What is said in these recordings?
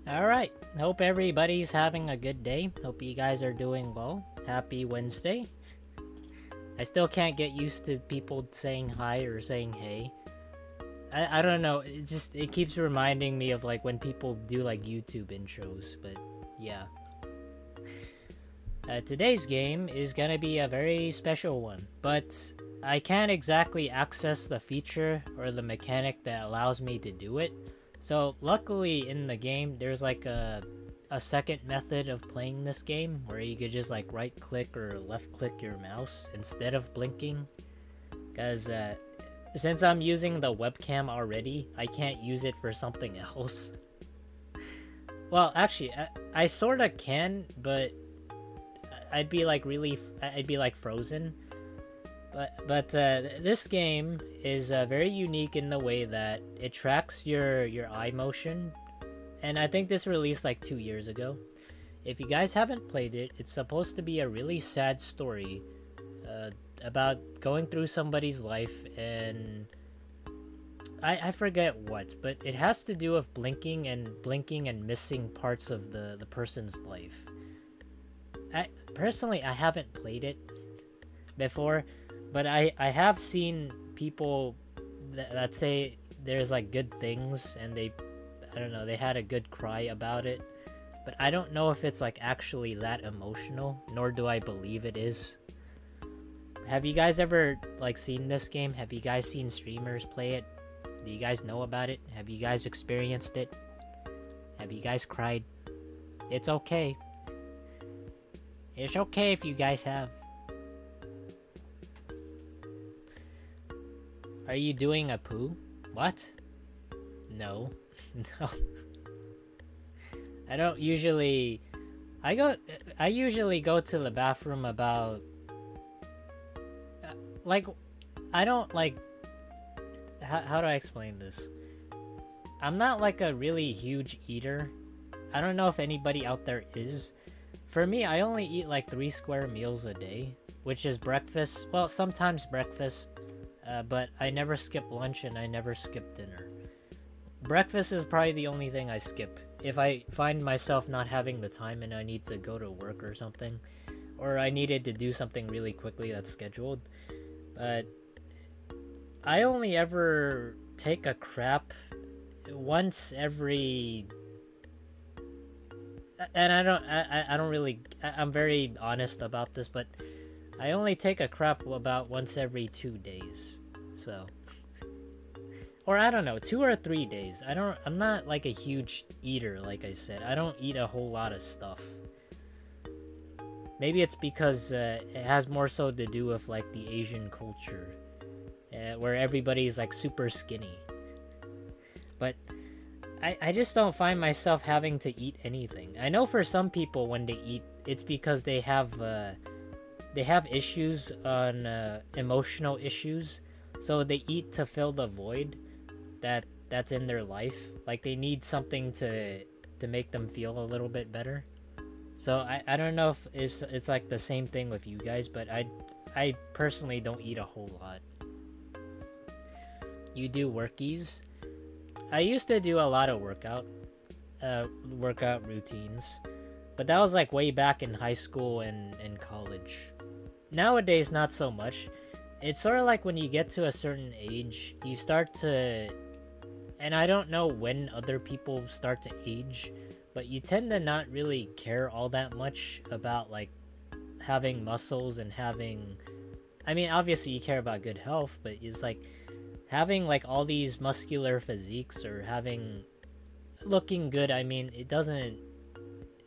Alright, hope everybody's having a good day. Hope you guys are doing well. Happy Wednesday. I still can't get used to people saying hi or saying hey. I don't know, it keeps reminding me of like when people do like YouTube intros, but yeah. Today's game is gonna be a very special one, but I can't exactly access the feature or the mechanic that allows me to do it. So luckily in the game, there's like a second method of playing this game where you could just like right click or left click your mouse instead of blinking. Because since I'm using the webcam already, I can't use it for something else. Well, actually, I sort of can, but I'd be like frozen. But this game is very unique in the way that it tracks your eye motion, and I think this released like 2 years ago. If you guys haven't played it, it's supposed to be a really sad story about going through somebody's life, and I forget what, but it has to do with blinking and missing parts of the person's life. I haven't played it before, but I have seen people that say there's like good things, and I don't know, they had a good cry about it, but I don't know if it's like actually that emotional, nor do I believe it is. Have you guys ever like seen this game? Have you guys seen streamers play it? Do you guys know about it? Have you guys experienced it? Have you guys cried? It's okay. It's okay if you guys have. Are you doing a poo? What? No. No. I don't usually... I usually go to the bathroom about... like, I don't like... How do I explain this? I'm not like a really huge eater. I don't know if anybody out there is. For me, I only eat like 3 square meals a day, which is breakfast. Well, sometimes breakfast, but I never skip lunch and I never skip dinner. Breakfast is probably the only thing I skip. If I find myself not having the time and I need to go to work or something, or I needed to do something really quickly that's scheduled. But I only ever take a crap once every... and I don't really... I'm very honest about this, but I only take a crap about once every 2 days. So... or I don't know, 2 or 3 days. I'm not like a huge eater, like I said. I don't eat a whole lot of stuff. Maybe it's because it has more so to do with like the Asian culture, where everybody's like super skinny. But I just don't find myself having to eat anything. I know for some people when they eat, it's because they have issues on emotional issues, so they eat to fill the void that's in their life. Like they need something to make them feel a little bit better. So I don't know if it's like the same thing with you guys, but I personally don't eat a whole lot. You do workies? I used to do a lot of workout routines, but that was like way back in high school and in college. Nowadays, not so much. It's sort of like when you get to a certain age, you start to... and I don't know when other people start to age, but you tend to not really care all that much about like having muscles and having... I mean, obviously you care about good health, but it's like having like all these muscular physiques or looking good. I mean, it doesn't...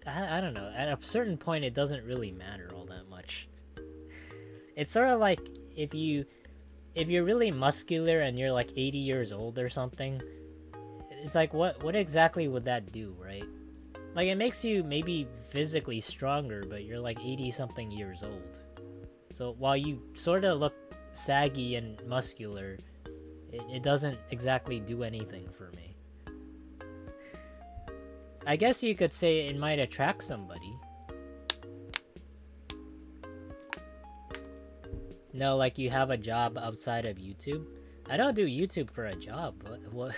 I don't know. At a certain point, it doesn't really matter all that much. It's sort of like if you're really muscular and you're like 80 years old or something, it's like what exactly would that do, right? Like it makes you maybe physically stronger, but you're like 80 something years old. So while you sort of look saggy and muscular, it doesn't exactly do anything for me. I guess you could say it might attract somebody. No, like you have a job outside of YouTube? I don't do YouTube for a job. What?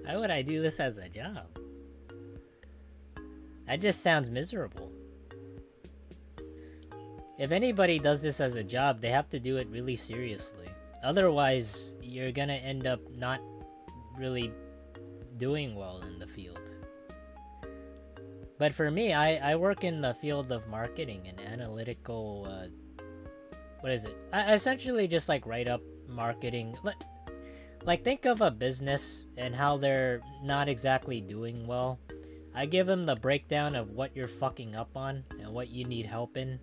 Why would I do this as a job? That just sounds miserable. If anybody does this as a job, they have to do it really seriously. Otherwise, you're gonna end up not really doing well in the field. But for me, I work in the field of marketing and analytical, what is it? I essentially just like write up marketing. Like think of a business and how they're not exactly doing well. I give them the breakdown of what you're fucking up on and what you need help in.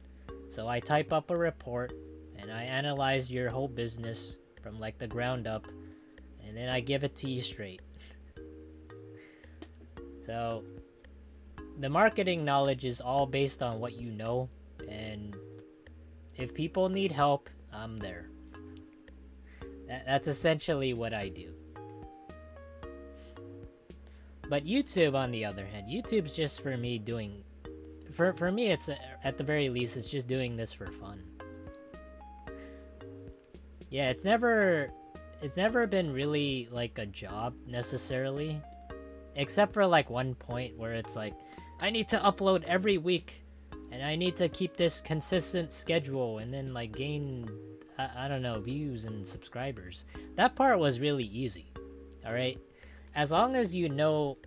So I type up a report and I analyze your whole business from like the ground up, and then I give it to you straight. So the marketing knowledge is all based on what you know, and if people need help, I'm there. That's essentially what I do. But YouTube, on the other hand, YouTube's just for me doing... For me, it's at the very least, it's just doing this for fun. Yeah, it's never been really like a job necessarily, except for like one point where it's like, I need to upload every week, and I need to keep this consistent schedule, and then like gain, I don't know, views and subscribers. That part was really easy. All right, as long as you know.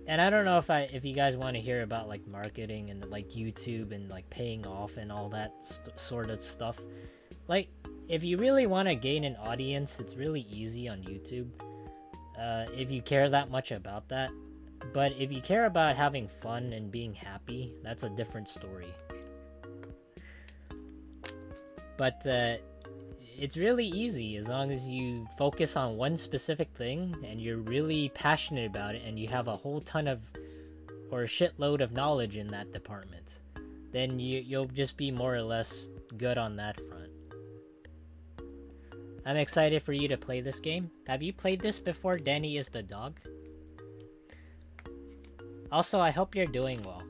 And I don't know if you guys want to hear about like marketing and like YouTube and like paying off and all that sort of stuff. Like if you really want to gain an audience, it's really easy on YouTube. If you care that much about that. But if you care about having fun and being happy, that's a different story. But it's really easy as long as you focus on one specific thing and you're really passionate about it and you have a whole ton of or a shitload of knowledge in that department. Then you'll just be more or less good on that front. I'm excited for you to play this game. Have you played this before? Danny is the dog. Also, I hope you're doing well.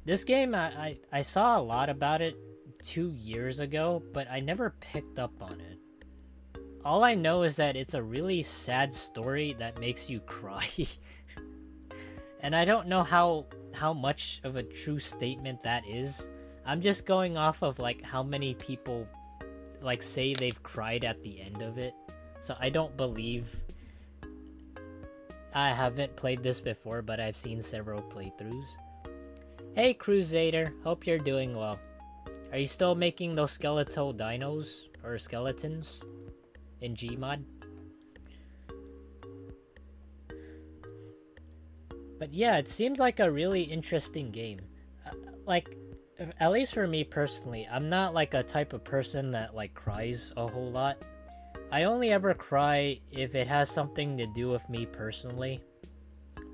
This game, I saw a lot about it 2 years ago, but I never picked up on it. All I know is that it's a really sad story that makes you cry. And I don't know how much of a true statement that is. I'm just going off of like how many people like say they've cried at the end of it. So I don't believe. I haven't played this before, but I've seen several playthroughs. Hey Crusader, hope you're doing well. Are you still making those skeletal dinos or skeletons in Gmod? But yeah, it seems like a really interesting game. Like, at least for me personally, I'm not like a type of person that like cries a whole lot. I only ever cry if it has something to do with me personally.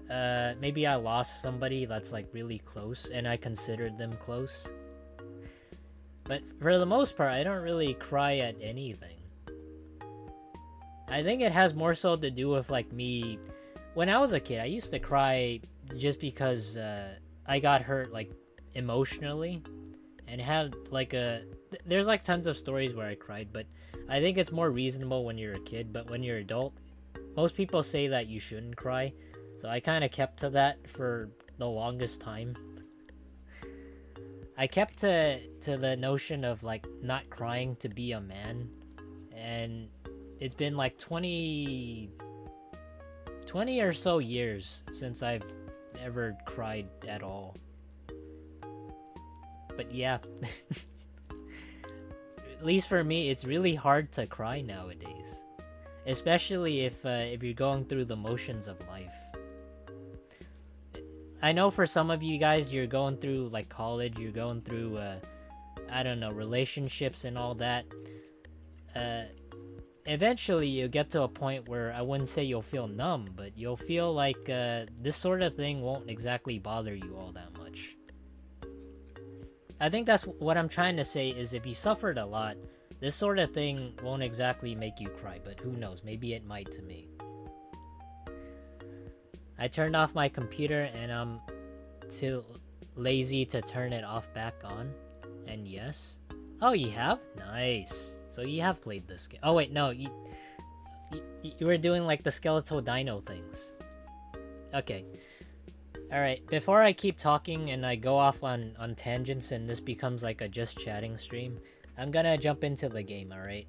Maybe I lost somebody that's like really close and I considered them close. But for the most part, I don't really cry at anything. I think it has more so to do with like me. When I was a kid, I used to cry just because I got hurt like emotionally, and had like there's like tons of stories where I cried, but I think it's more reasonable when you're a kid. But when you're an adult, most people say that you shouldn't cry, so I kind of kept to that for the longest time. I kept to the notion of like not crying to be a man, and it's been like 20 or so years since I've ever cried at all. But yeah, at least for me, it's really hard to cry nowadays, especially if you're going through the motions of life. I know for some of you guys, you're going through like college, you're going through I don't know, relationships and all that. Eventually you'll get to a point where I wouldn't say you'll feel numb, but you'll feel like this sort of thing won't exactly bother you all that much. I think that's what I'm trying to say, is if you suffered a lot, this sort of thing won't exactly make you cry, but who knows, maybe it might to me. I turned off my computer and I'm too lazy to turn it off back on. And yes. Oh, you have? Nice. So you have played this game. Oh wait, no. You were doing like the skeletal dino things. Okay. Alright, before I keep talking and I go off on tangents and this becomes like a just chatting stream, I'm gonna jump into the game, alright?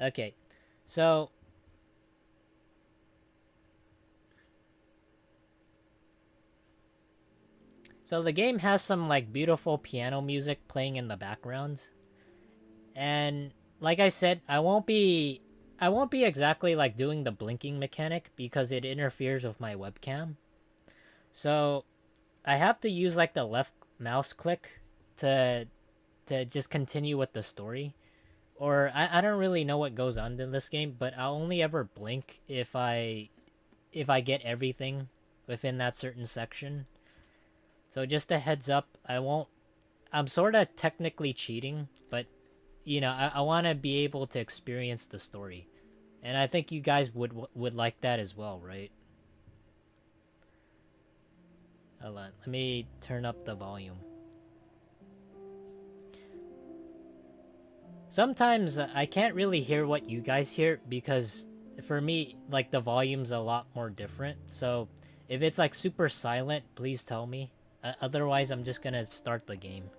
Okay, so... So the game has some like beautiful piano music playing in the background. And like I said, I won't be exactly like doing the blinking mechanic because it interferes with my webcam. So I have to use like the left mouse click to just continue with the story. Or I don't really know what goes on in this game, but I'll only ever blink if I get everything within that certain section. So just a heads up, I'm sort of technically cheating, but you know, I want to be able to experience the story. And I think you guys would like that as well, right? Hold on, let me turn up the volume. Sometimes I can't really hear what you guys hear because for me, like the volume's a lot more different. So if it's like super silent, please tell me. Otherwise, I'm just gonna start the game.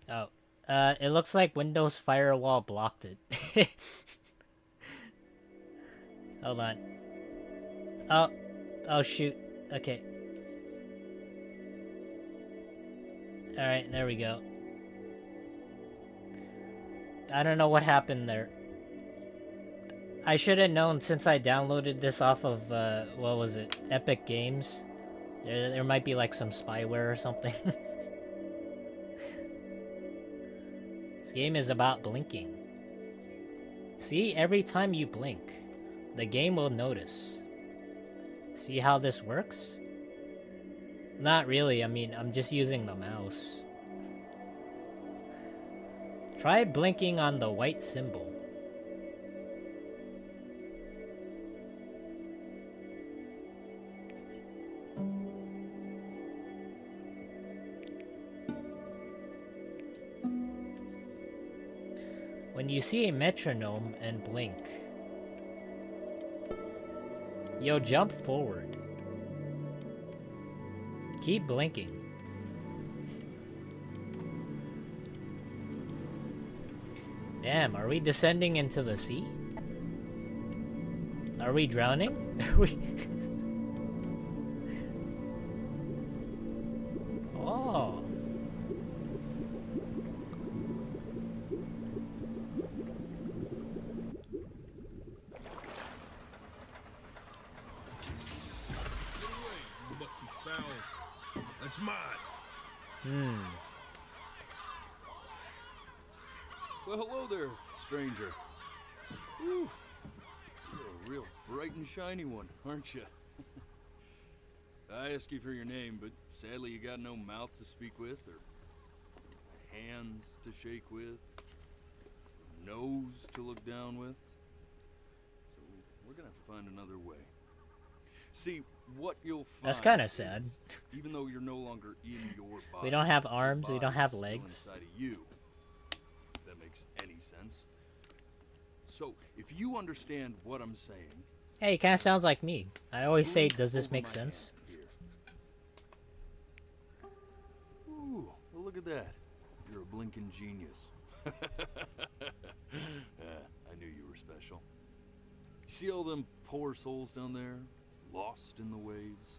Oh, it looks like Windows Firewall blocked it. Hold on. Oh shoot. Okay. Alright, there we go. I don't know what happened there. I should have known since I downloaded this off of, what was it? Epic Games. There might be like some spyware or something. This game is about blinking. See, every time you blink, the game will notice. See how this works? Not really, I mean, I'm just using the mouse. Try blinking on the white symbol. When you see a metronome and blink, you'll jump forward. Keep blinking. Damn, are we descending into the sea? Are we drowning? Are we... Oh. That's mine. Well, hello there, stranger. Whew. You're a real bright and shiny one, aren't you? I asked you for your name, but sadly you got no mouth to speak with, or hands to shake with, or nose to look down with. So we're gonna have to find another way. See, what you'll find. That's kind of sad. Even though you're no longer in your body, We don't have arms, we don't have legs. Inside of you. If that makes any sense. So, if you understand what I'm saying, Hey, it kind of sounds like me. I always say, does this make sense? Ooh, well, look at that. You're a blinking genius. I knew you were special. See all them poor souls down there? Lost in the waves?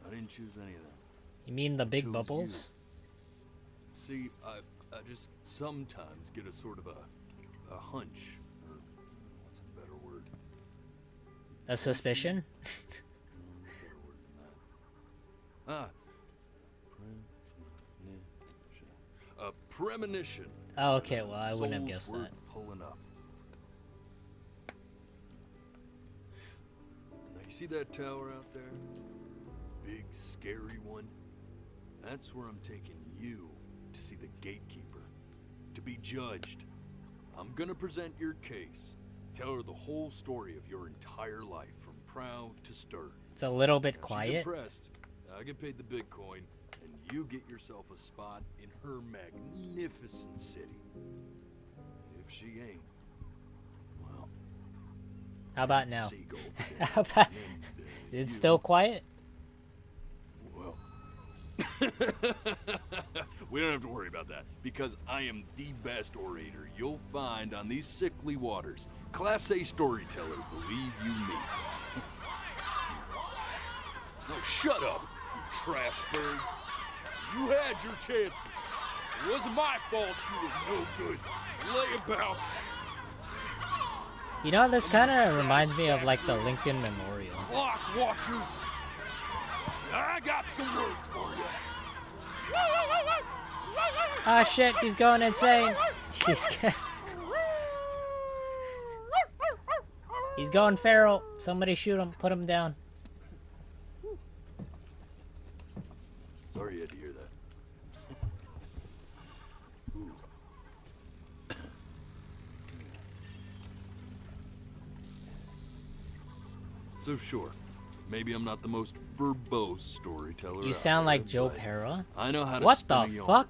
I didn't choose any of them. You mean the big Chose bubbles? you. See, I just sometimes get a sort of a hunch, or what's a better word? A suspicion? Better word than that. Premonition. A premonition. Oh, okay, well, I wouldn't have Souls guessed worth that. Pulling up. Now you see that tower out there? Big, scary one? That's where I'm taking you to see the gatekeeper. To be judged. I'm gonna present your case. Tell her the whole story of your entire life, from proud to stir. It's a little bit If she's quiet. impressed, I get paid the Bitcoin, and you get yourself a spot in her magnificent city. If she ain't, well, How about now? seagull How about... It's still quiet? Well, we don't have to worry about that, because I am the best orator you'll find on these sickly waters. Class A storyteller, believe you me. Oh, shut up, you trash birds. You had your chances. It wasn't my fault you were no good. Layabouts. You know, this kind of reminds me of like the Lincoln Memorial. Clock watchers. I got some words for you. Ah shit, he's going insane. He's going feral. Somebody shoot him, put him down. Sorry you had to hear that. So sure, maybe I'm not the most verbose storyteller. You out sound there, like Joe but Pera. I know how to What spin the a yarn fuck?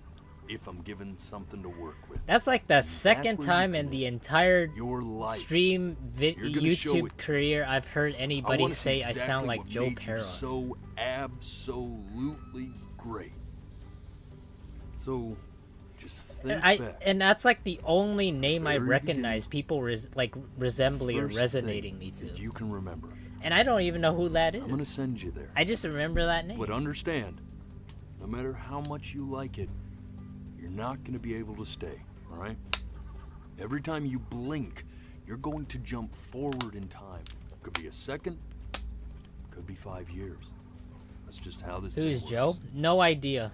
if I'm given something to work with. That's like the second where you time in come the in. entire Your life. stream You're gonna show YouTube it. career I've heard I anybody wanna see say I exactly sound like what Joe made you Pera. so absolutely great. So, just think back. And that's like the only name I Very recognize people resembling or First resonating thing me to. that you can remember. And I don't even know who that is. I'm gonna send you there. I just remember that name. But understand, no matter how much you like it, you're not gonna be able to stay, alright? Every time you blink, you're going to jump forward in time. Could be a second, could be 5 years. That's just how this Who's thing Joe? works. No idea.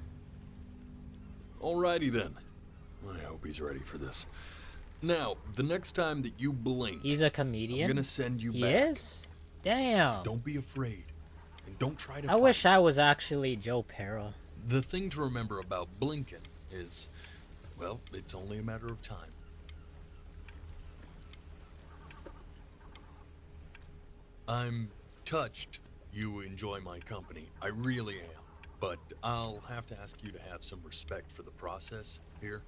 Alrighty then. I hope he's ready for this. Now, the next time that you blink, He's a I'm comedian. gonna send you He back. is? Damn. Don't be afraid. And don't try to I fight. wish I was actually Joe Pera. The thing to remember about blinking is, well, it's only a matter of time. I'm touched you enjoy my company. I really am. But I'll have to ask you to have some respect for the process here.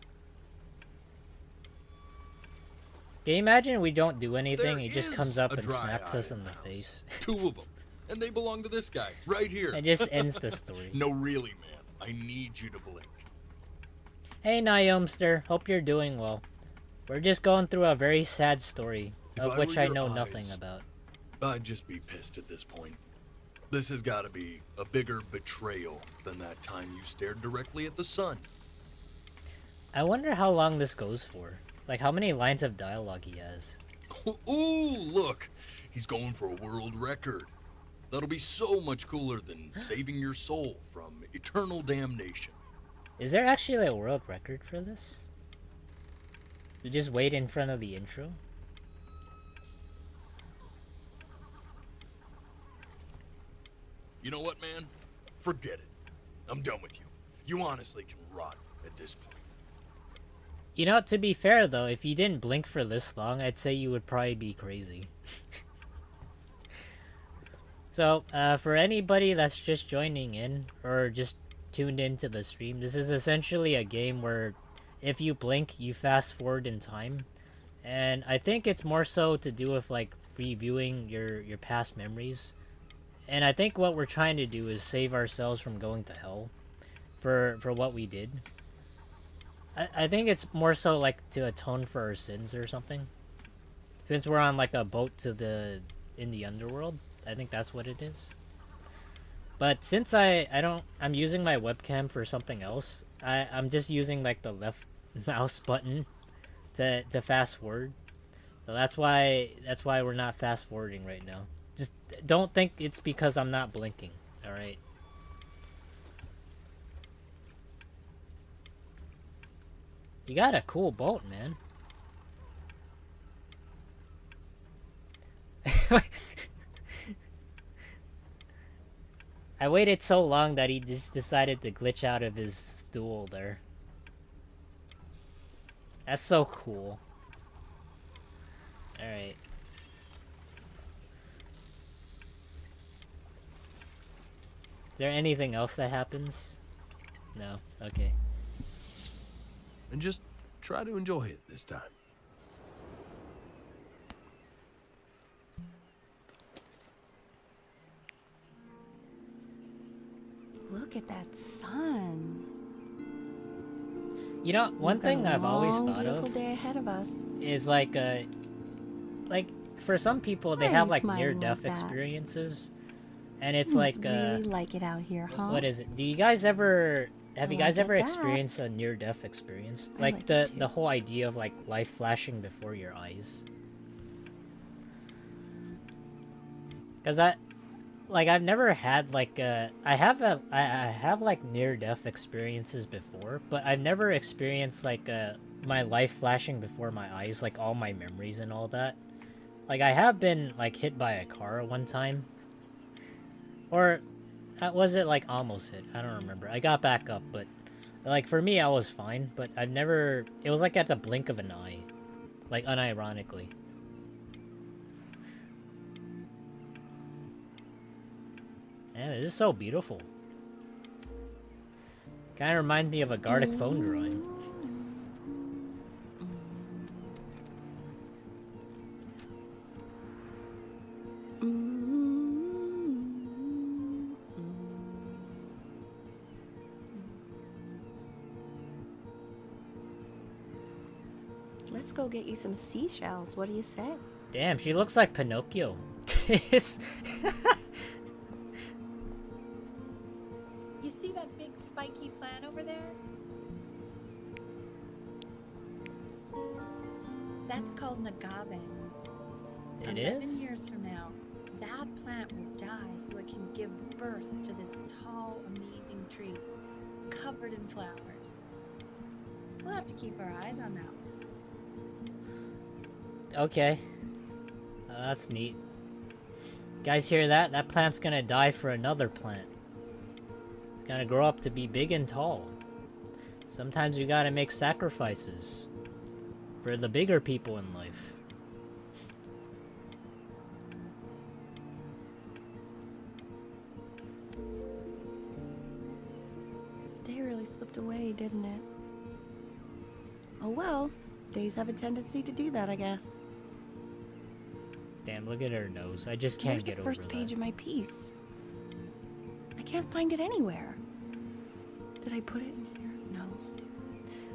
Can you imagine we don't do anything, There he just is comes up a and dry smacks eye us in in the the house. face? 2 of them. And they belong to this guy, right here. It just ends the story. No, really, man. I need you to blink. Hey Naomster, hope you're doing well. We're just going through a very sad story, If of I which were I your know nothing eyes, about. I'd just be pissed at this point. This has got to be a bigger betrayal than that time you stared directly at the sun. I wonder how long this goes for. Like how many lines of dialogue he has. Ooh, look! He's going for a world record. That'll be so much cooler than saving your soul from eternal damnation. Is there actually a world record for this? You just wait in front of the intro? You know what, man? Forget it. I'm done with you. You honestly can rot at this point. You know, to be fair though, if you didn't blink for this long, I'd say you would probably be crazy. So, for anybody that's just joining in, or just tuned into the stream, this is essentially a game where if you blink, you fast forward in time. And I think it's more so to do with, like, reviewing your past memories. And I think what we're trying to do is save ourselves from going to hell for what we did. I think it's more so, like, to atone for our sins or something. Since we're on, like, a boat in the underworld. I think that's what it is. But since I'm using my webcam for something else, I'm just using like the left mouse button to fast forward. So that's why we're not fast forwarding right now. Just don't think it's because I'm not blinking. All right. You got a cool boat, man. I waited so long that he just decided to glitch out of his stool there. That's so cool. Alright. Is there anything else that happens? No. Okay. And just try to enjoy it this time. Look at that sun. You know, one We've got thing a I've always long, thought beautiful of day ahead of us. is like for some people they Why are have you like smiling near-death like that? experiences, and it's You like must really like it out here, huh? what is it? Do you guys ever have you Well, I guys ever get that. experienced a near-death experience? I Like like the it too. the whole idea of like life flashing before your eyes. Cause I've never had like I have like near-death experiences before, but I've never experienced like my life flashing before my eyes, like all my memories and all that. Like I have been like hit by a car one time, or was it like almost hit? I don't remember. I got back up, but like for me, I was fine. But I've never. It was like at the blink of an eye, like unironically. Man, this is so beautiful. Kind of reminds me of a Gartic phone drawing. Let's go get you some seashells. What do you say? Damn, she looks like Pinocchio. It's You see that big spiky plant over there? That's called an agave. It 11 is? years from now, that plant will die so it can give birth to this tall, amazing tree covered in flowers. We'll have to keep our eyes on that one. Okay. That's neat. Guys hear that? That plant's gonna die for another plant. It's gonna grow up to be big and tall. Sometimes you gotta make sacrifices for the bigger people in life. The day really slipped away, didn't it? Oh well, days have a tendency to do that, I guess. Damn, look at her nose. I just can't Where's get the over first page that. of my piece? I can't find it anywhere. Did I put it in here? No.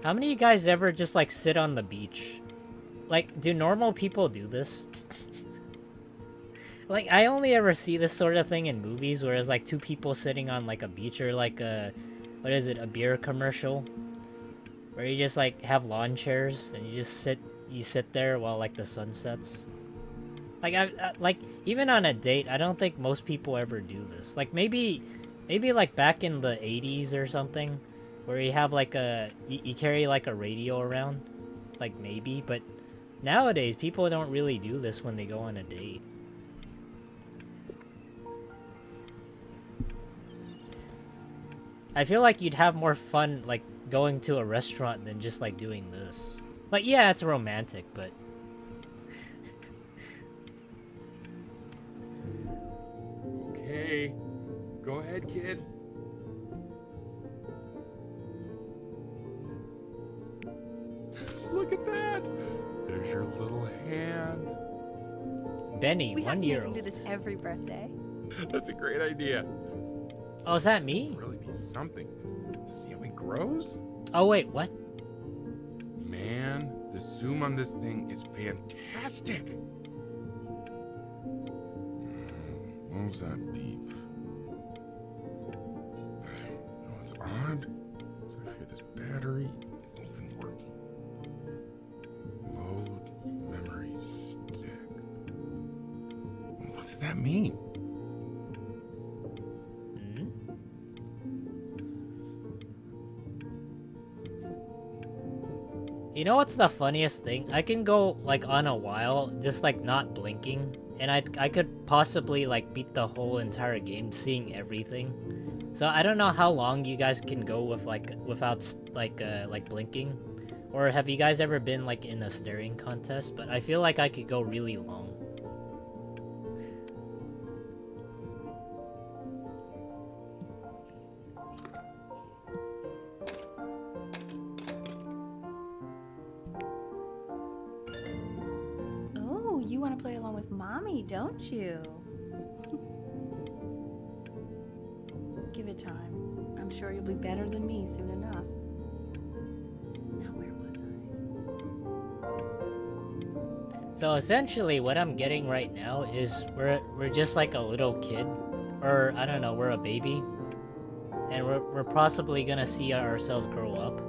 How many of you guys ever just like sit on the beach? Like, do normal people do this? Like, I only ever see this sort of thing in movies where it's like two people sitting on like a beach, or like a, what is it, a beer commercial? Where you just like have lawn chairs and you sit there while like the sun sets. Like like even on a date, I don't think most people ever do this. Like maybe like back in the 80s or something, where you have like you carry like a radio around, like maybe, but nowadays people don't really do this when they go on a date. I feel like you'd have more fun like going to a restaurant than just like doing this. Like yeah, it's romantic, but Okay. Go ahead, kid. Look at that. There's your little hand. Benny, We have 1 to year make him old. do this every birthday. That's a great idea. Oh, is that me? Really be something to see how he grows. Oh wait, what? Man, the zoom on this thing is fantastic. What was that beep? Oh, it's odd. So I fear this battery isn't even working. Load memory stick. What does that mean? Hmm? You know what's the funniest thing? I can go like on a while just like not blinking, and I could possibly like beat the whole entire game seeing everything. So I don't know how long you guys can go with like without like blinking, or have you guys ever been like in a staring contest? But I feel like I could go really long. mommy, don't you? Give it time. I'm sure you'll be better than me soon enough. Now, where was I? So essentially what I'm getting right now is we're just like a little kid, or I don't know, we're a baby, and we're possibly gonna see ourselves grow up.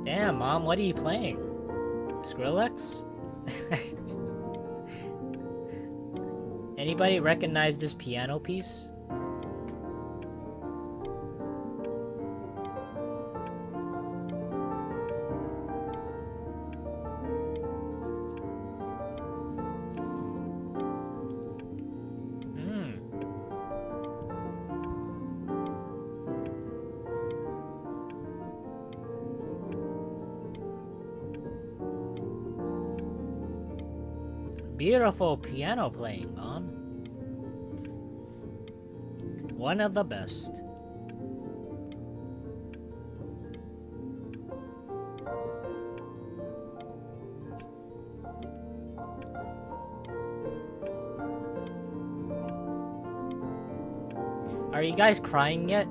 Damn, Mom, what are you playing? Skrillex? Anybody recognize this piano piece? Beautiful piano playing, Mom. One of the best. Are you guys crying yet?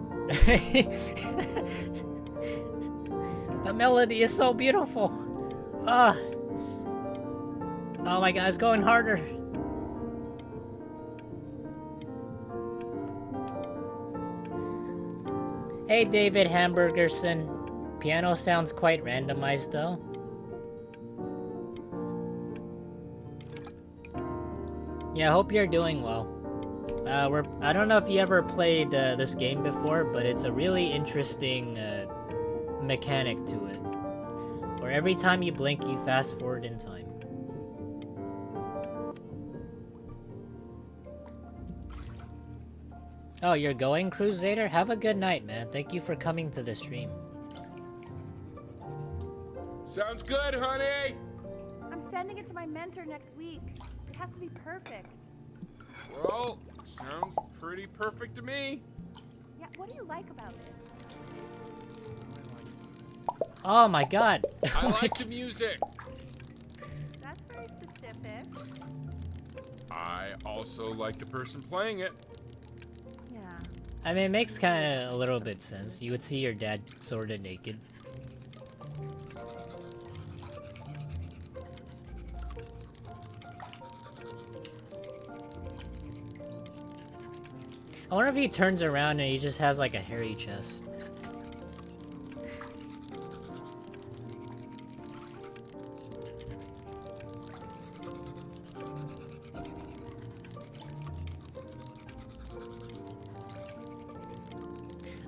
The melody is so beautiful. Ah. Oh my god, it's going harder. Hey David Hamburgerson. Piano sounds quite randomized though. Yeah, I hope you're doing well. I don't know if you ever played this game before, but it's a really interesting mechanic to it. Where every time you blink, you fast forward in time. Oh, you're going, Crusader? Have a good night, man. Thank you for coming to the stream. Sounds good, honey. I'm sending it to my mentor next week. It has to be perfect. Well, sounds pretty perfect to me. Yeah, what do you like about it? Oh my god. I like the music. That's very specific. I also like the person playing it. Yeah. I mean, it makes kind of a little bit sense. You would see your dad sort of naked. I wonder if he turns around and he just has like a hairy chest.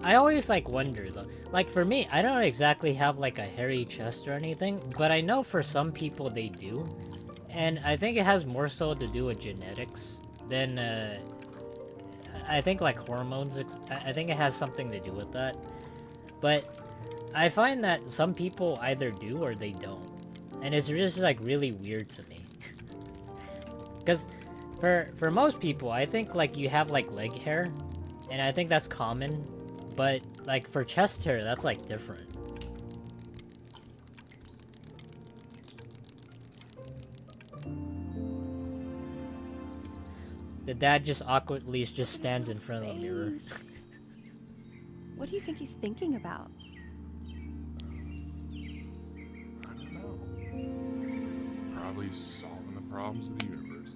I always like wonder though. Like for me, I don't exactly have like a hairy chest or anything, but I know for some people they do. And I think it has more so to do with genetics than I think like hormones. I think it has something to do with that. But I find that some people either do or they don't. And it's just like really weird to me. Cuz for most people, I think like you have like leg hair, and I think that's common. But like for chest hair, that's like different. The dad just awkwardly just stands in front of the mirror. What do you think he's thinking about? I don't know. Probably solving the problems of the universe.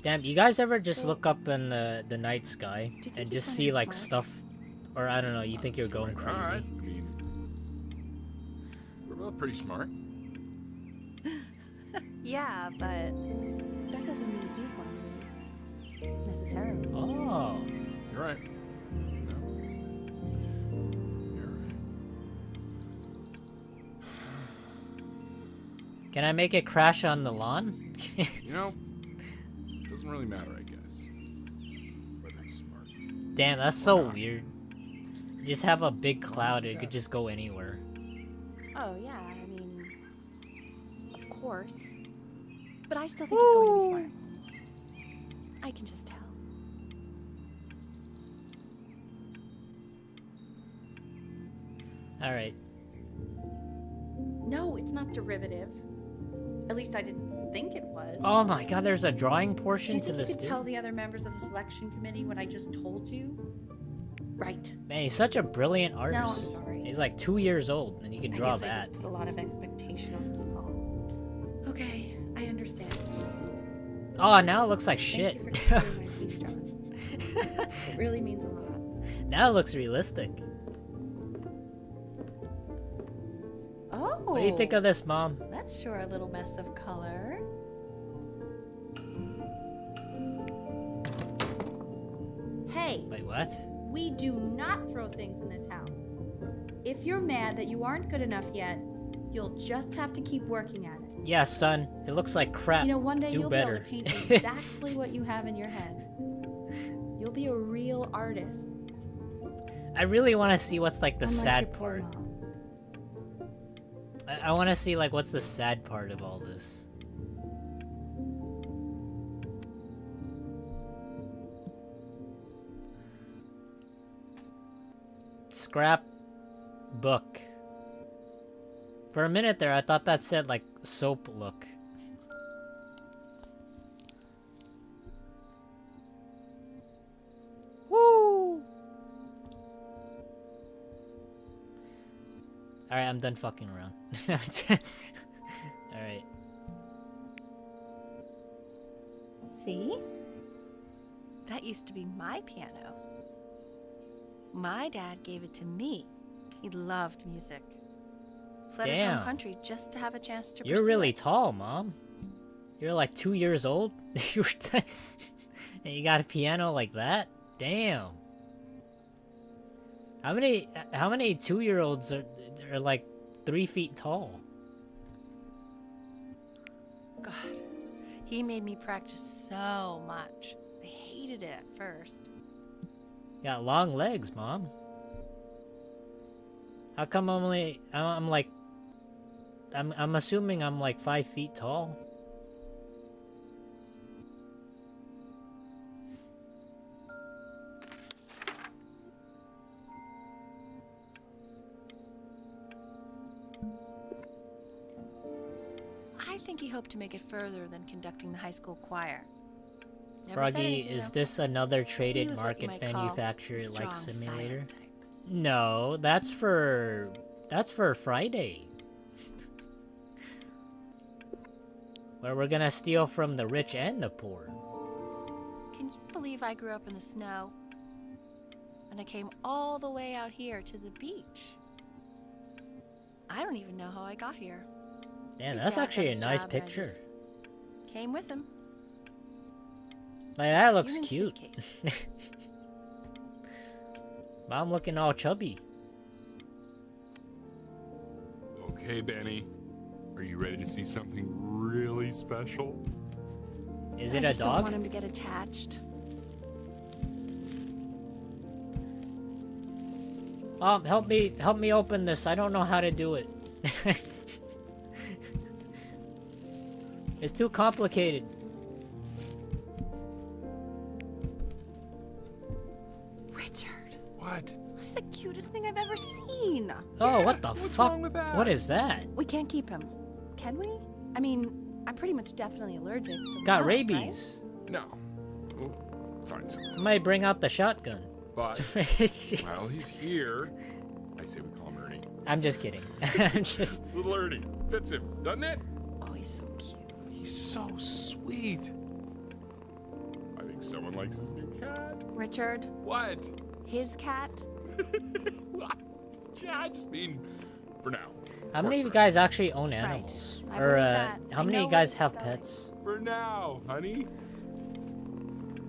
Damn, you guys ever just look up in the night sky Do you think and he's just trying see to like smart? stuff, or I don't know, you think you're going All right. crazy? I mean, we're both pretty smart. Yeah, but that doesn't mean he's one necessarily. Oh, You're right. No. You're right. can I make it crash on the lawn? You know, it doesn't really matter, I guess. Whether he's smart. Damn, that's so weird. You just have a big cloud, it could just go anywhere. Oh, yeah, I mean, of course. But I still think he's going to be smart. I can just tell. Alright. No, it's not derivative. At least I didn't think it was. Oh my god, there's a drawing Do portion you to think this you could dude. tell the other members of the selection committee what I just told you? Right. Man, he's such a brilliant No, artist. I'm sorry. He's like 2 years old and he can I draw guess I that. just put a lot of expectation on this call. Okay, I understand. Oh, now it looks like Thank shit. you for considering my piece, John. It really means a lot. Now it looks realistic. Oh. What do you think of this, Mom? That's sure a little mess of color. Hey, Wait, what? we do not throw things in this house. If you're mad that you aren't good enough yet, you'll just have to keep working at it. Yeah, son. It looks like crap. You know, one day Do you'll better. be able to paint exactly what you have in your head. You'll be a real artist. I really want to see what's like the unlike sad your poor part. mom. I want to see like what's the sad part of all this. Scrap book. For a minute there, I thought that said like soap look. Woo! Alright, I'm done fucking around. Alright. See? That used to be my piano. My dad gave it to me. He loved music. Fled his Damn. home country just to have a chance to You're pursue really it. tall, Mom. You're like 2 years old. You were and you got a piano like that? Damn. How many 2-year-olds are like 3 feet tall? God, he made me practice so much. I hated it at first. Got long legs, Mom. How come I'm assuming I'm like 5 feet tall. I think he hoped to make it further than conducting the high school choir. Never said Froggy, anything, is though. this another He traded was what you market might call manufacturer the like strong, simulator? silent type. No, that's for Friday. Where we're gonna steal from the rich and the poor. Can you believe I grew up in the snow? And I came all the way out here to the beach. I don't even know how I got here. Damn, My that's dad actually got a his nice job and I picture. just Came with him. Like, that looks Human cute. suitcase. Mom looking all chubby. Okay, Benny. Are you ready to see something really special? Is I it a just don't dog? want him to get attached. Mom, help me open this. I don't know how to do it. It's too complicated. Richard, What? that's the cutest thing I've ever seen. Oh, what the what's fuck? wrong with that? What is that? We can't keep him. Can we? I mean, I'm pretty much definitely allergic, so It's got no, rabies. No. We'll find something. Somebody bring out the shotgun. But It's- while he's here, I say we call him Ernie. I'm just kidding. I'm just. Little Ernie. Fits him, doesn't it? Oh, he's so cute. He's so sweet. I think someone likes his new cat. Richard, What? his cat. Yeah, I just mean for now. How many of you course, guys actually own animals? I Or believe that. how I many of know you guys where have it's going. pets? For now, honey.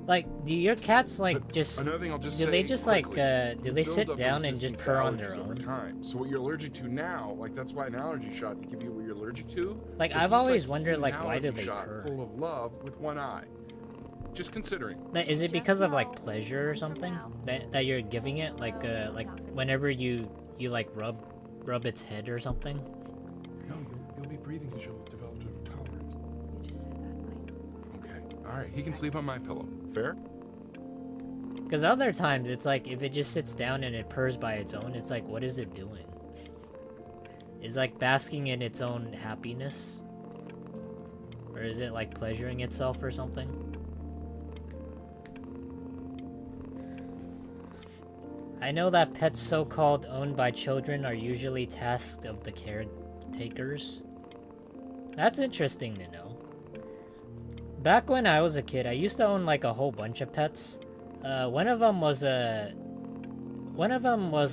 Like, do your cats like But just? another thing I'll just Do say they just quickly, like? Do they build sit up down and resistance just to purr on their allergies over own? time. So what you're allergic to now, like that's why an allergy shot to give you what you're allergic to. Like, So I've he's always like wondered, an like, why do allergy they shot purr? Full of love with one eye. Just considering. Like, is it Just because of like know pleasure or from something now. that you're giving it? Like whenever you like rub its head or something? No, you'll be breathing because you'll have developed a tolerance. You just said that. Alright, he can sleep on my pillow. Fair? Because other times, it's like, if it just sits down and it purrs by its own, it's like, what is it doing? Is like basking in its own happiness? Or is it like pleasuring itself or something? I know that pets so-called owned by children are usually tasked of the caretakers. That's interesting to know. Back when I was a kid, I used to own like a whole bunch of pets. One of them was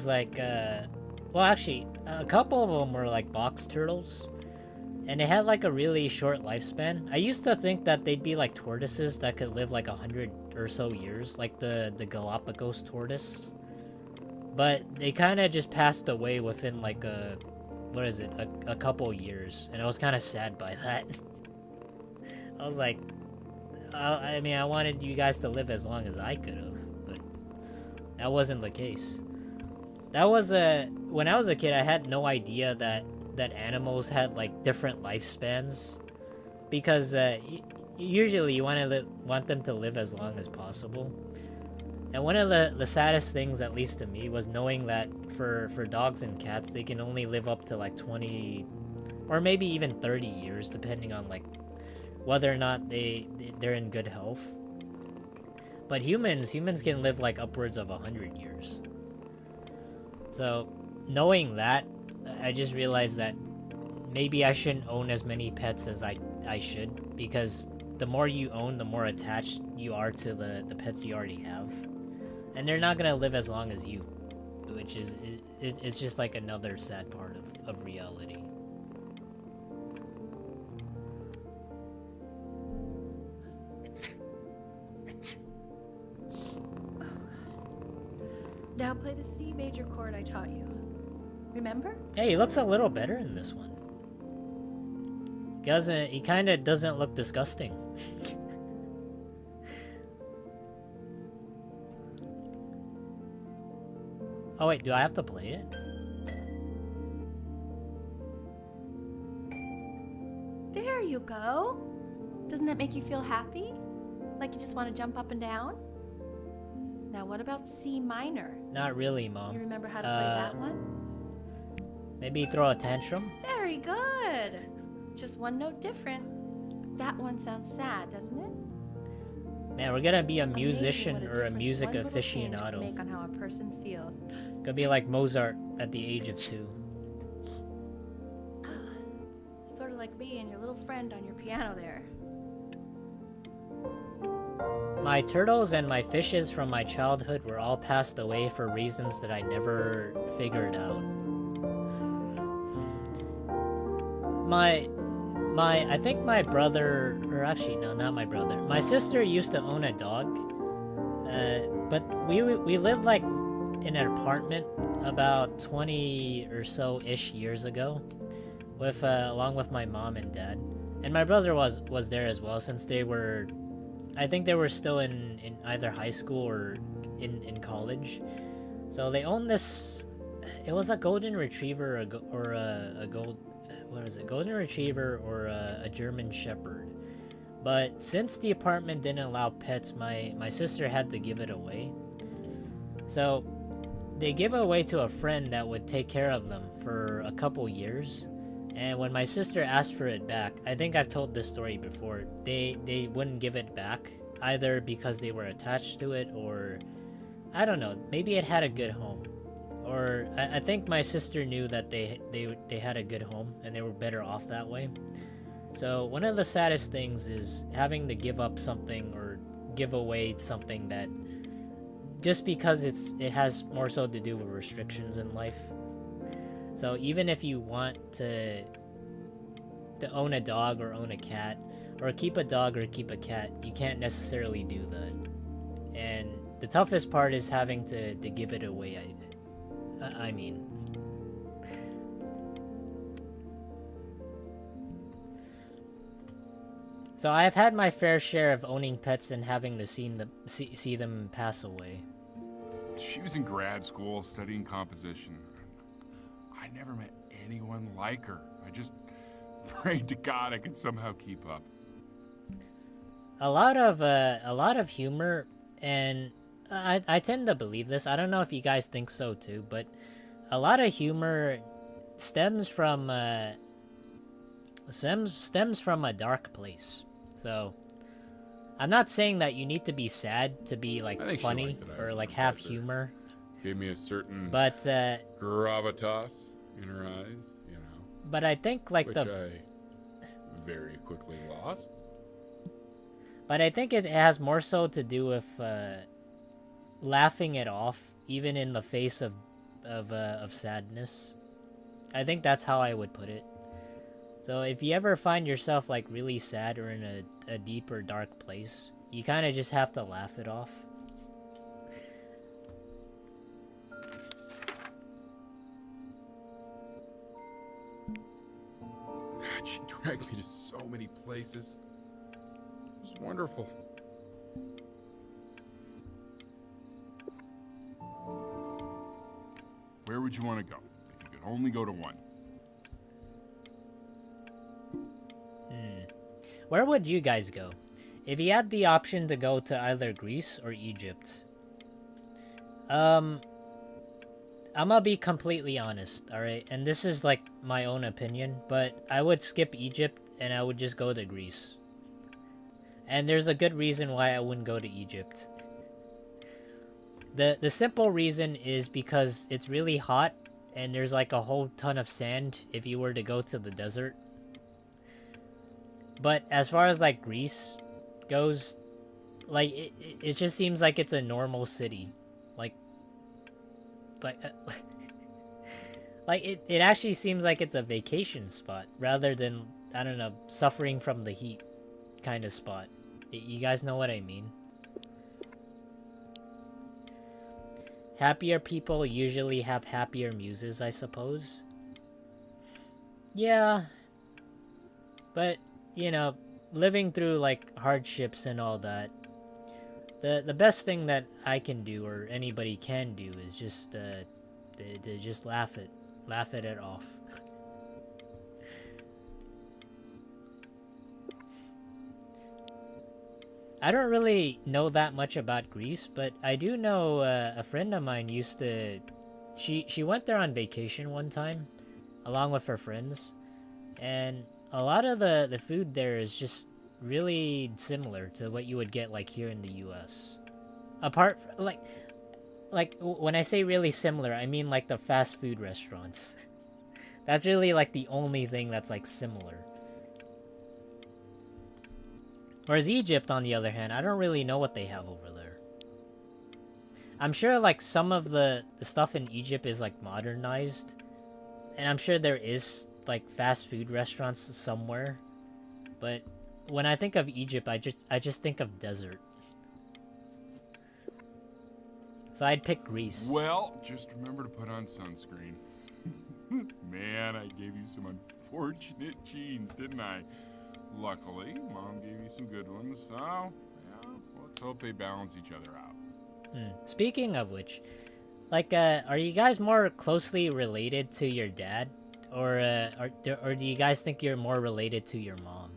like well, actually, a couple of them were like box turtles, and they had like a really short lifespan. I used to think that they'd be like tortoises that could live like 100 or so years, like the Galapagos tortoise. But they kind of just passed away within like a couple years, and I was kind of sad by that. I was like, I mean, I wanted you guys to live as long as I could have, but that wasn't the case. That was when I was a kid, I had no idea that animals had like different lifespans, because usually you want them to live as long as possible. And one of the saddest things, at least to me, was knowing that for dogs and cats, they can only live up to like 20 or maybe even 30 years, depending on like whether or not they're in good health. But humans can live like upwards of 100 years. So knowing that, I just realized that maybe I shouldn't own as many pets as I should, because the more you own, the more attached you are to the pets you already have. And they're not gonna live as long as you, which is it's just like another sad part of reality. Now play the C major chord I taught you. Remember? Hey, he looks a little better in this one. He kind of doesn't look disgusting. Oh wait, do I have to play it? There you go. Doesn't that make you feel happy? Like you just want to jump up and down? Now what about C minor? Not really, Mom. You remember how to play that one? Maybe throw a tantrum? Very good. Just one note different. That one sounds sad, doesn't it? Man, we're gonna be a Amazing musician what or a difference music one little change can aficionado. make on how a person feels. Gonna be like Mozart at the age of 2. Sort of like me and your little friend on your piano there. My turtles and my fishes from my childhood were all passed away for reasons that I never figured out. I think my brother, or actually no, not my brother. My sister used to own a dog, but we lived like in an apartment about 20 or so ish years ago, with along with my mom and dad, and my brother was there as well, since they were, I think they were still in either high school or in college. So they owned this. It was a golden retriever or a golden retriever or a German shepherd. But since the apartment didn't allow pets, my sister had to give it away. So they gave it away to a friend that would take care of them for a couple years. And when my sister asked for it back, I think I've told this story before, they wouldn't give it back, either because they were attached to it, or I don't know, maybe it had a good home. Or I think my sister knew that they had a good home and they were better off that way. So one of the saddest things is having to give up something or give away something that just because it has more so to do with restrictions in life. So even if you want to own a dog or own a cat, or keep a dog or keep a cat, you can't necessarily do that. And the toughest part is having to give it away. I mean, so I have had my fair share of owning pets and having to see them pass away. She was in grad school studying composition. I never met anyone like her. I just prayed to God I could somehow keep up. a lot of humor, and I tend to believe this. I don't know if you guys think so too, but a lot of humor stems from stems from a dark place. So I'm not saying that you need to be sad to be like I think she funny liked that I or was like a have professor. humor, Gave me a certain but gravitas in her eyes, you know, I think like which I very quickly lost. but I think it has more so to do with laughing it off, even in the face of sadness. I think that's how I would put it. So if you ever find yourself like really sad or in a deep or dark place, you kind of just have to laugh it off. God, she dragged me to so many places. It was wonderful. Where would you want to go? If you could only go to one. Where would you guys go? If you had the option to go to either Greece or Egypt. I'm gonna be completely honest, alright? And this is like my own opinion, but I would skip Egypt and I would just go to Greece. And there's a good reason why I wouldn't go to Egypt. The simple reason is because it's really hot and there's like a whole ton of sand if you were to go to the desert. But as far as like Greece goes, like it just seems like it's a normal city. Like like it actually seems like it's a vacation spot rather than, I don't know, suffering from the heat kind of spot. You guys know what I mean? Happier people usually have happier muses, I suppose. Yeah. But, you know, living through like hardships and all that, the best thing that I can do or anybody can do is just to just laugh it off. I don't really know that much about Greece, but I do know a friend of mine used to. She went there on vacation one time, along with her friends, and a lot of the food there is just really similar to what you would get like here in the U.S. Apart like when I say really similar, I mean like the fast food restaurants. That's really like the only thing that's like similar. Whereas Egypt, on the other hand, I don't really know what they have over there. I'm sure like some of the stuff in Egypt is like modernized, and I'm sure there is like fast food restaurants somewhere, but when I think of Egypt, I just think of desert. So I'd pick Greece. Well, just remember to put on sunscreen. Man, I gave you some unfortunate genes, didn't I? Luckily, Mom gave you some good ones, so yeah, let's hope they balance each other out. Speaking of which, like, are you guys more closely related to your dad, or do you guys think you're more related to your mom?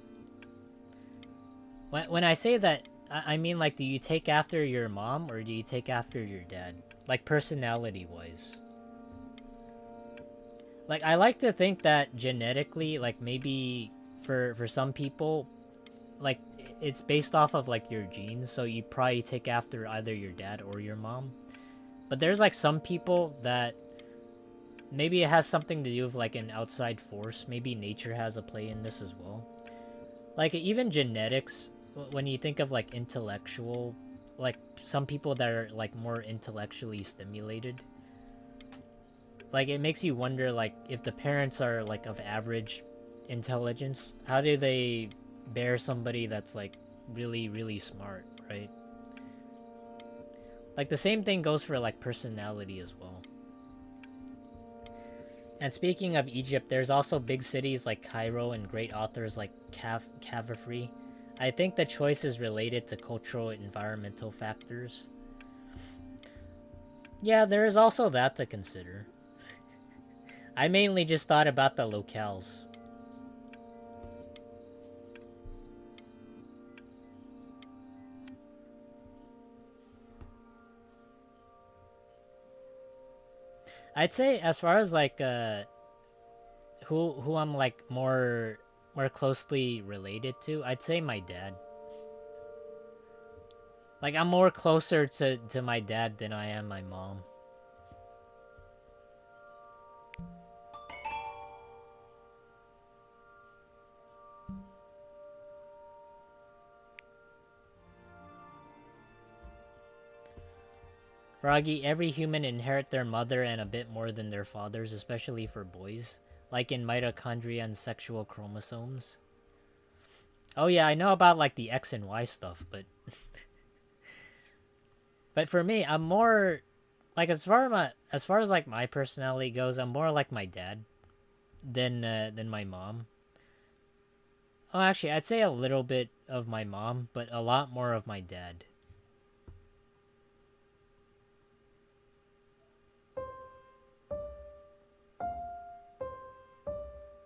When I say that, I mean like, do you take after your mom or do you take after your dad, like personality-wise? Like, I like to think that genetically, like maybe for some people, like it's based off of like your genes, so you probably take after either your dad or your mom. But there's like some people that maybe it has something to do with like an outside force. Maybe nature has a play in this as well. Like even genetics, when you think of like intellectual, like some people that are like more intellectually stimulated, like it makes you wonder like if the parents are like of average intelligence, how do they bear somebody that's like really, really smart, right? Like the same thing goes for like personality as well. And speaking of Egypt, there's also big cities like Cairo and great authors like Cavafy. I think the choice is related to cultural and environmental factors. Yeah, there is also that to consider. I mainly just thought about the locales. I'd say as far as like who I'm like more closely related to, I'd say my dad. Like I'm more closer to my dad than I am my mom. Froggy, every human inherit their mother and a bit more than their fathers, especially for boys, like in mitochondria and sexual chromosomes. Oh yeah, I know about like the X and Y stuff, but but for me, I'm more like as far as like my personality goes, I'm more like my dad than my mom. Oh, actually, I'd say a little bit of my mom, but a lot more of my dad.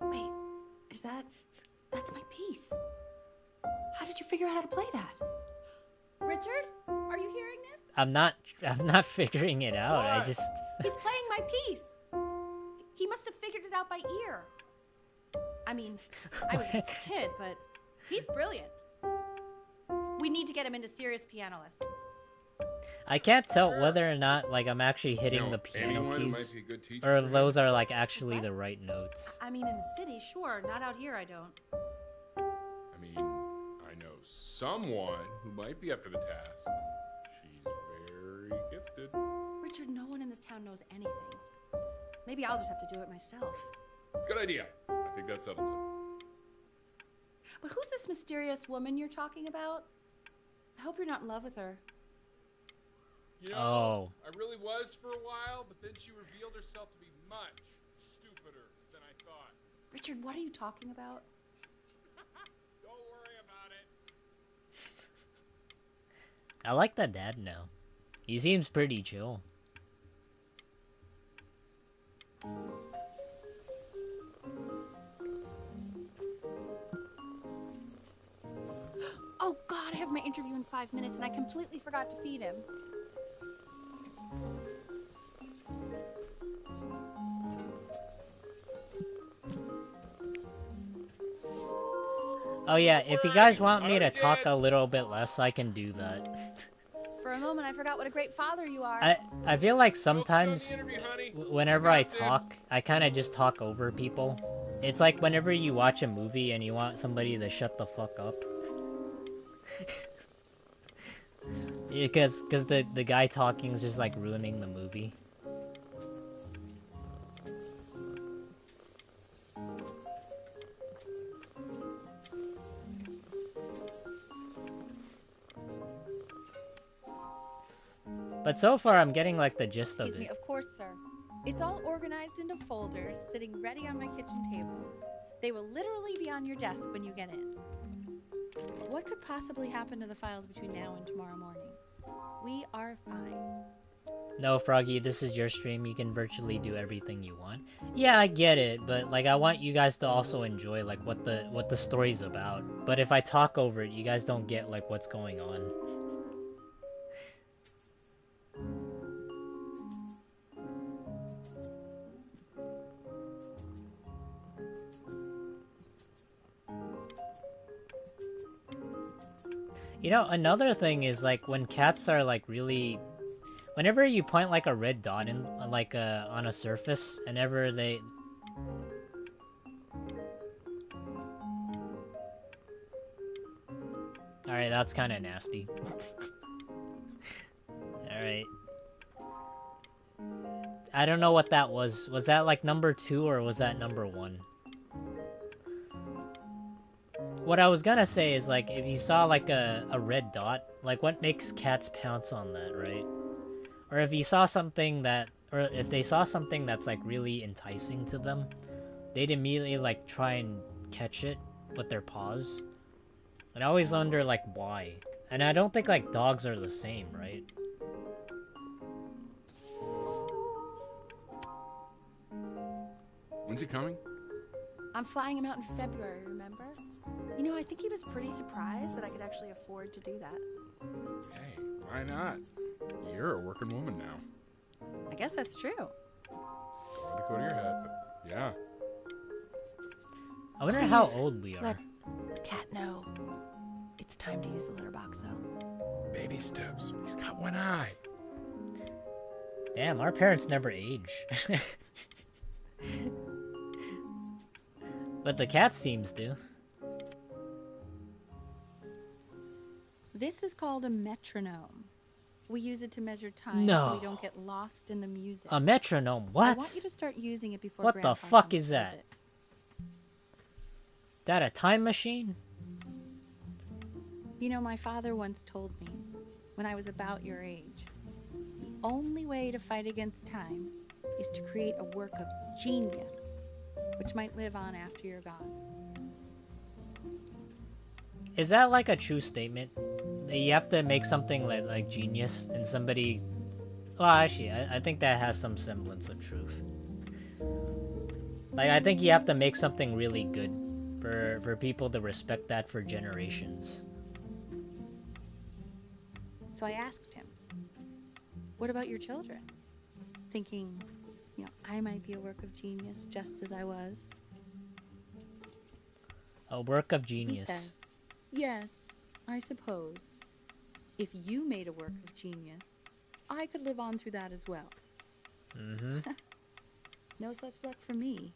Wait, that's my piece. How did you figure out how to play that? Richard, are you hearing this? I'm not figuring it out. I just He's playing my piece. He must have figured it out by ear. I mean, I was a kid, but he's brilliant. We need to get him into serious piano lessons. I can't tell whether or not like I'm actually hitting the piano keys or if those are like actually the right notes. I mean, in the city, sure. Not out here, I don't. I mean, I know someone who might be up to the task. She's very gifted. Richard, no one in this town knows anything. Maybe I'll just have to do it myself. Good idea. I think that settles it. But who's this mysterious woman you're talking about? I hope you're not in love with her. You know, Oh. I really was for a while, but then she revealed herself to be much stupider than I thought. Richard, what are you talking about? Don't worry about it. I like that dad now. He seems pretty chill. Oh God, I have my interview in 5 minutes and I completely forgot to feed him. Oh yeah, if you guys want me to talk a little bit less, I can do that. For a moment, I forgot what a great father you are. I feel like sometimes Interview, honey. whenever I talk, I kind of just talk over people. It's like whenever you watch a movie and you want somebody to shut the fuck up. Because the guy talking is just like ruining the movie. But so far, I'm getting like the gist of Excuse me, it. of course, sir. It's all organized into folders, sitting ready on my kitchen table. They will literally be on your desk when you get in. What could possibly happen to the files between now and tomorrow morning? We are fine. No, Froggy, this is your stream. You can virtually do everything you want. Yeah, I get it, but like I want you guys to also enjoy like what the story's about. But if I talk over it, you guys don't get like what's going on. You know, another thing is like when cats are like really, whenever you point like a red dot in like on a surface, whenever they. All right, that's kind of nasty. All right. I don't know what that was. Was that like number 2 or was that number 1? What I was gonna say is, like, if you saw, like, a red dot, like, what makes cats pounce on that, right? Or if you saw something that, or if they saw something that's, like, really enticing to them, they'd immediately, like, try and catch it with their paws. And I always wonder, like, why. And I don't think, like, dogs are the same, right? When's he coming? I'm flying him out in February, remember? You know, I think he was pretty surprised that I could actually afford to do that. Hey, why not? You're a working woman now. I guess that's true. to go to your head, but yeah. I wonder how Please, old we are. Let Cat know. It's time to use the litter box, though. Baby steps. He's got one eye. Damn, our parents never age. But the cat seems to. This is called a metronome. We use it to measure time No. so we don't get lost in the music. A metronome? I What? want you to start using it before What the Grandpa fuck comes is to that? visit. That a time machine? You know, my father once told me, when I was about your age, the only way to fight against time is to create a work of genius, which might live on after you're gone. Is that like a true statement? That you have to make something like genius and somebody... Well, actually, I think that has some semblance of truth. Like, I think you have to make something really good for people to respect that for generations. So I asked him, what about your children? Thinking, you know, I might be a work of genius just as I was. A work of He genius. said, yes, I suppose. If you made a work of genius, I could live on through that as well. Mm-hmm. No such luck for me.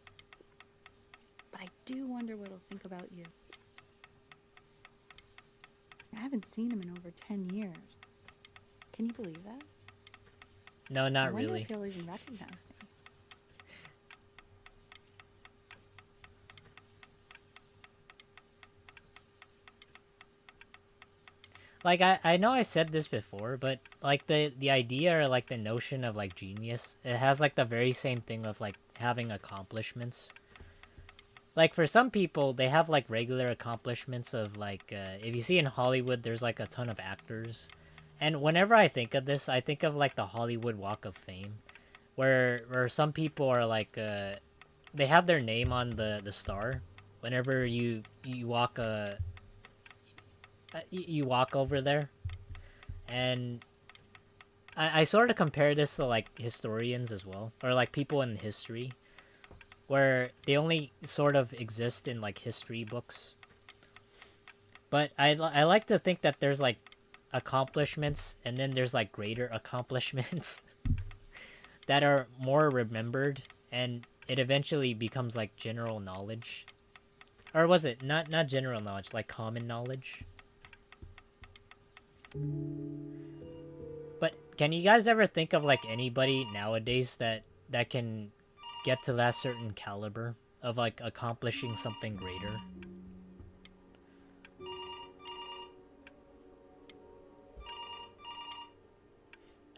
But I do wonder what he'll think about you. I haven't seen him in over 10 years. Can you believe that? No, I not wonder really. if he'll even recognize me. Like, I know I said this before, but like the idea or like the notion of like genius, it has like the very same thing of like having accomplishments. Like for some people, they have like regular accomplishments of like, if you see in Hollywood, there's like a ton of actors. And whenever I think of this, I think of like the Hollywood Walk of Fame, where some people are like, they have their name on the star. Whenever you walk you walk over there, and I sort of compare this to like historians as well, or like people in history, where they only sort of exist in like history books. But I like to think that there's like accomplishments, and then there's like greater accomplishments that are more remembered, and it eventually becomes like general knowledge. Or was it not general knowledge, like common knowledge? But can you guys ever think of like anybody nowadays that can get to that certain caliber of like accomplishing something greater?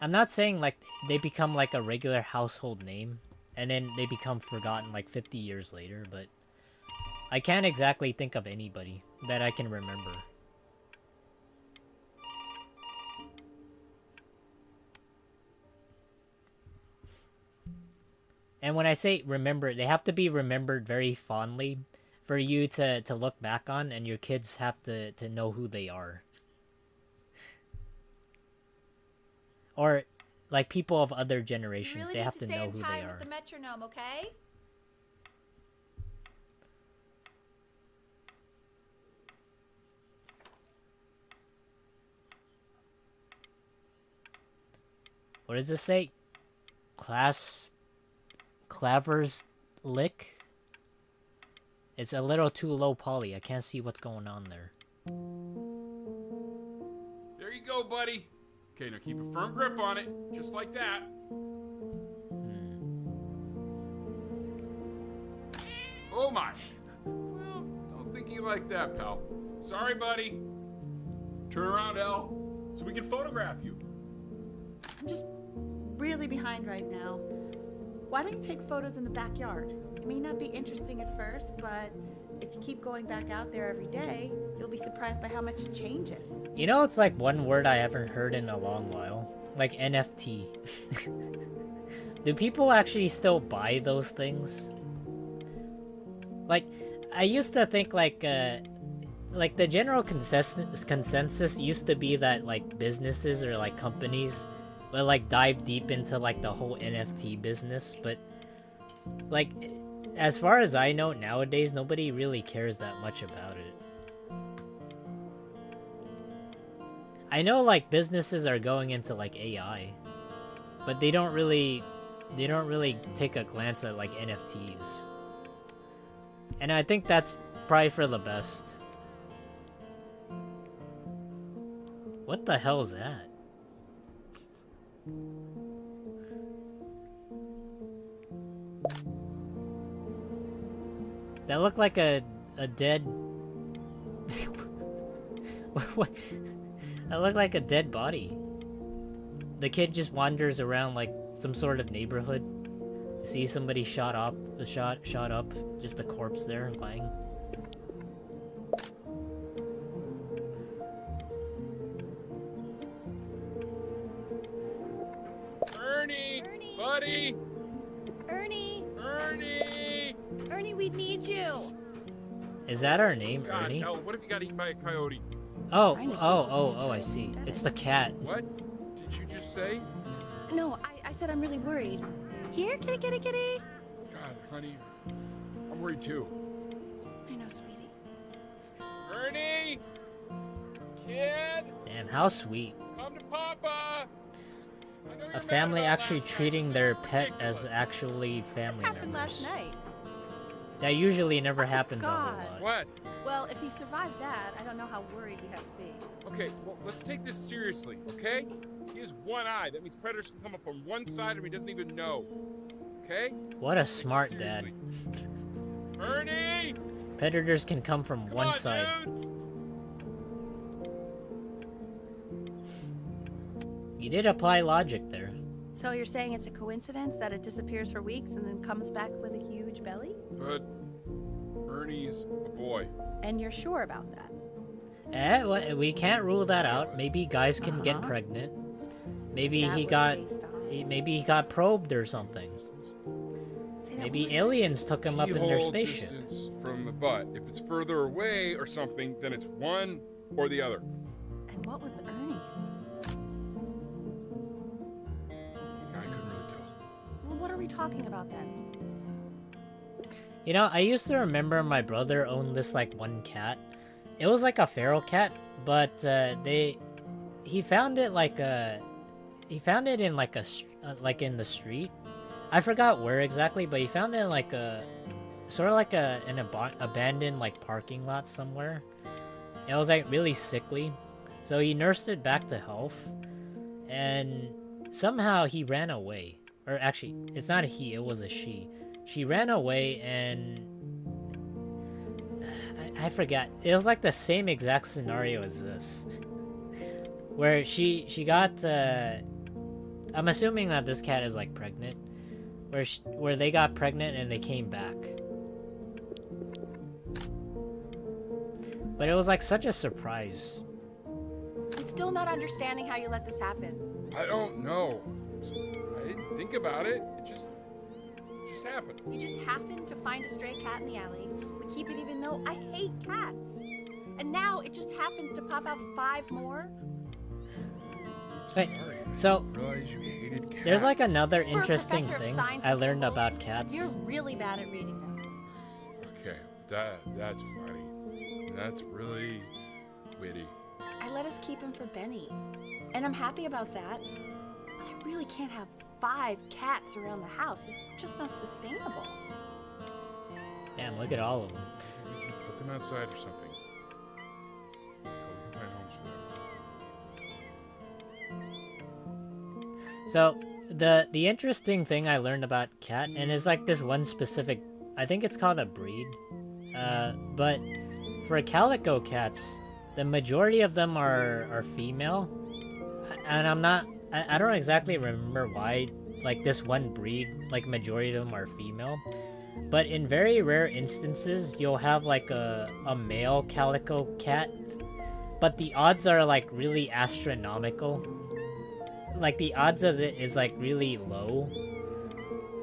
I'm not saying like they become like a regular household name and then they become forgotten like 50 years later, but I can't exactly think of anybody that I can remember. And when I say remember, they have to be remembered very fondly for you to look back on, and your kids have to know who they are. Or, like, people of other You generations, really they need have to to stay know in who they time are. with the metronome, okay? What does it say? Claver's lick? It's a little too low poly. I can't see what's going on there. There you go, buddy. Okay, now keep a firm grip on it, just like that. Oh my. Well, don't think you like that, pal. Sorry, buddy. Turn around, Elle, so we can photograph you. I'm just really behind right now. Why don't you take photos in the backyard? It may not be interesting at first, but if you keep going back out there every day, you'll be surprised by how much it changes. You know, it's like one word I haven't heard in a long while. Like NFT. Do people actually still buy those things? Like, I used to think like the general consensus used to be that like businesses or like companies will like dive deep into like the whole NFT business, but like, as far as I know, nowadays nobody really cares that much about it. I know like businesses are going into like AI, but they don't really take a glance at like NFTs. And I think that's probably for the best. What the hell is that? That looked like a dead... what? That looked like a dead body. The kid just wanders around like some sort of neighborhood. See somebody shot up, just a corpse there lying. Ernie! Buddy! Ernie! Ernie! Ernie, we need you! Is that our name, God, Ernie? hell, what if you got eaten by a coyote? Oh, I see. It's the cat. What did you just say? No, I said I'm really worried. Here, kitty, kitty, kitty. God, honey, I'm worried too. I know, sweetie. Ernie! Kid! Damn, how sweet. Come to Papa! I know you're A mad family about actually last night, treating but their this is pet as ridiculous. actually family Happened members. last night. That usually never happens a whole God. lot. What? Well, if he survived that, I don't know how worried we have to be. Okay, well, let's take this seriously, okay? He has one eye. That means predators can come up from one side of him he doesn't even know. Okay? What a smart dad. Seriously. Ernie! Predators can come from Come one on, side. dude! You did apply logic there. So you're saying it's a coincidence that it disappears for weeks and then comes back with a huge belly? But Ernie's a boy. And you're sure about that? We can't rule that out. Maybe guys can get Uh-huh. pregnant. Maybe That he was got based on- maybe he got probed or something. Say that Maybe word. aliens took him up in their Keyhole spaceship. distance from the butt. If it's further away or something, then it's one or the other. And what was Ernie's? I couldn't really tell. Well, what are we talking about then? You know, I used to remember my brother owned this like one cat. It was like a feral cat, but he found it like in like like in the street. I forgot where exactly, but he found it in like a sort of like an abandoned like parking lot somewhere. It was like really sickly, so he nursed it back to health, and somehow he ran away. Or actually, it's not a he; it was a she. She ran away, and I forgot. It was like the same exact scenario as this, where she got. I'm assuming that this cat is like pregnant, where they got pregnant and they came back. But it was like such a surprise. I'm still not understanding how you let this happen. I don't know. I didn't think about it. It just happened. You just happened to find a stray cat in the alley. We keep it even though I hate cats. And now it just happens to pop out 5 more? Wait, Sorry. so Realize you hated cats. there's like another For a interesting professor of thing science I and learned symbols, about cats. You're really bad at reading them. Okay, that's funny. That's really witty. I let us keep him for Benny. And I'm happy about that. But I really can't have 5 cats around the house. It's just not sustainable. Damn, look at all of them. Put them outside or something. Until we can find homes for them. So the interesting thing I learned about cat, and it's like this one specific, I think it's called a breed, but for calico cats, the majority of them are female, and I don't exactly remember why, like this one breed, like majority of them are female, but in very rare instances, you'll have like a male calico cat, but the odds are like really astronomical. Like the odds of it is like really low.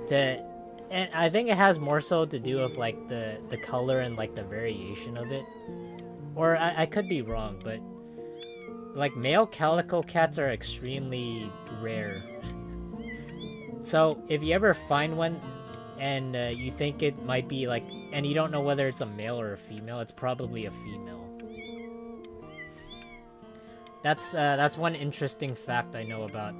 And I think it has more so to do with like the color and like the variation of it. Or I could be wrong, but like male calico cats are extremely rare. So if you ever find one, and you think it might be like, and you don't know whether it's a male or a female. It's probably a female. That's one interesting fact I know about